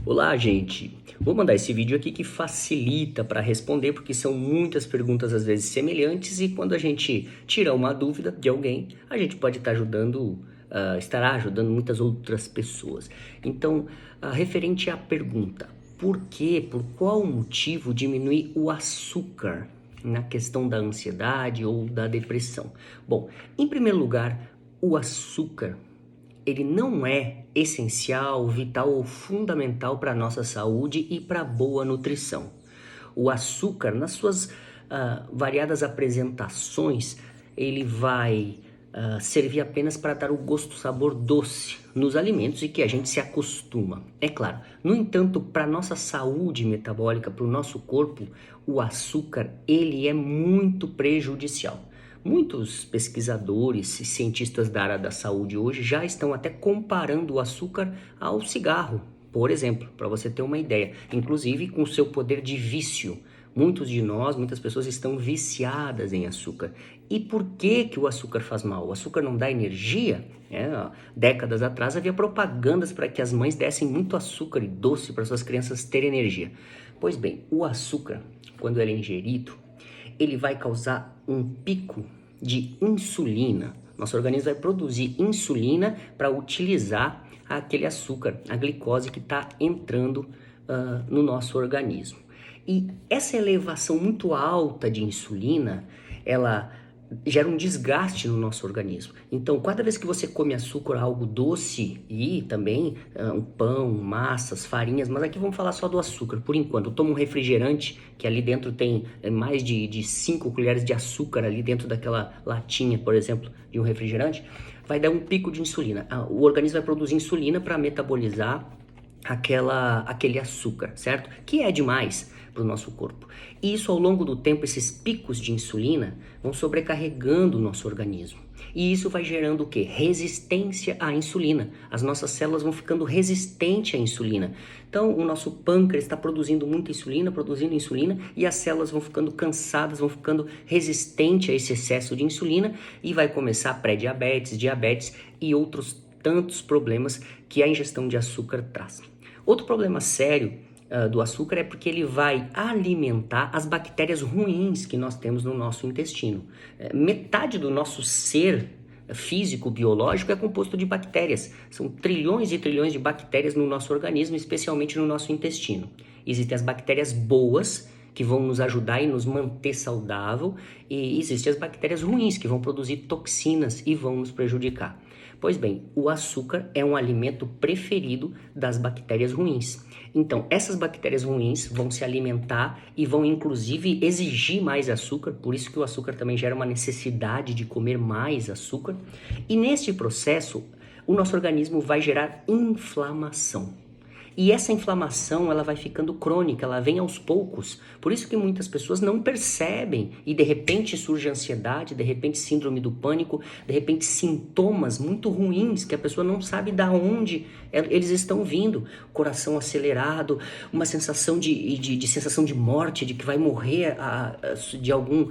Olá, gente! Vou mandar esse vídeo aqui que facilita para responder, porque são muitas perguntas às vezes semelhantes e quando a gente tira uma dúvida de alguém, a gente pode estar estará ajudando muitas outras pessoas. Então, referente à pergunta, por qual motivo diminuir o açúcar na questão da ansiedade ou da depressão? Bom, em primeiro lugar, o açúcar ele não é essencial, vital ou fundamental para a nossa saúde e para a boa nutrição. O açúcar, nas suas variadas apresentações, ele vai servir apenas para dar o gosto, sabor doce nos alimentos e que a gente se acostuma. É claro, no entanto, para a nossa saúde metabólica, para o nosso corpo, o açúcar ele é muito prejudicial. Muitos pesquisadores e cientistas da área da saúde hoje já estão até comparando o açúcar ao cigarro, por exemplo, para você ter uma ideia, inclusive com o seu poder de vício. Muitas pessoas estão viciadas em açúcar. E por que o açúcar faz mal? O açúcar não dá energia? Décadas atrás havia propagandas para que as mães dessem muito açúcar e doce para suas crianças terem energia. Pois bem, o açúcar, quando ele é ingerido, ele vai causar um pico de insulina. Nosso organismo vai produzir insulina para utilizar aquele açúcar, a glicose que está entrando no nosso organismo. E essa elevação muito alta de insulina, ela gera um desgaste no nosso organismo. Então, cada vez que você come açúcar, algo doce e também um pão, massas, farinhas, mas aqui vamos falar só do açúcar, por enquanto. Eu tomo um refrigerante, que ali dentro tem mais de 5 colheres de açúcar ali dentro daquela latinha, por exemplo, de um refrigerante, vai dar um pico de insulina. O organismo vai produzir insulina para metabolizar aquele açúcar, certo? Que é demais para o nosso corpo. E isso ao longo do tempo, esses picos de insulina vão sobrecarregando o nosso organismo. E isso vai gerando o quê? Resistência à insulina. As nossas células vão ficando resistentes à insulina. Então, o nosso pâncreas está produzindo muita insulina, e as células vão ficando cansadas, vão ficando resistentes a esse excesso de insulina e vai começar pré-diabetes, diabetes e outros tantos problemas que a ingestão de açúcar traz. Outro problema sério do açúcar é porque ele vai alimentar as bactérias ruins que nós temos no nosso intestino. Metade do nosso ser físico, biológico, é composto de bactérias. São trilhões e trilhões de bactérias no nosso organismo, especialmente no nosso intestino. Existem as bactérias boas, que vão nos ajudar e nos manter saudável, e existem as bactérias ruins, que vão produzir toxinas e vão nos prejudicar. Pois bem, o açúcar é um alimento preferido das bactérias ruins. Então, essas bactérias ruins vão se alimentar e vão inclusive exigir mais açúcar, por isso que o açúcar também gera uma necessidade de comer mais açúcar. E neste processo, o nosso organismo vai gerar inflamação. E essa inflamação, ela vai ficando crônica, ela vem aos poucos. Por isso que muitas pessoas não percebem e de repente surge ansiedade, de repente síndrome do pânico, de repente sintomas muito ruins que a pessoa não sabe de onde eles estão vindo. Coração acelerado, uma sensação sensação de morte, de que vai morrer de algum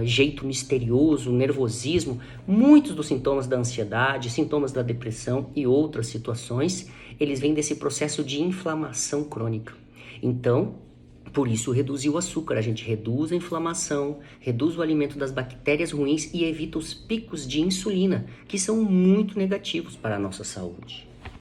jeito misterioso, nervosismo. Muitos dos sintomas da ansiedade, sintomas da depressão e outras situações, eles vêm desse processo de inflamação crônica. Então, por isso reduzir o açúcar, a gente reduz a inflamação, reduz o alimento das bactérias ruins e evita os picos de insulina, que são muito negativos para a nossa saúde.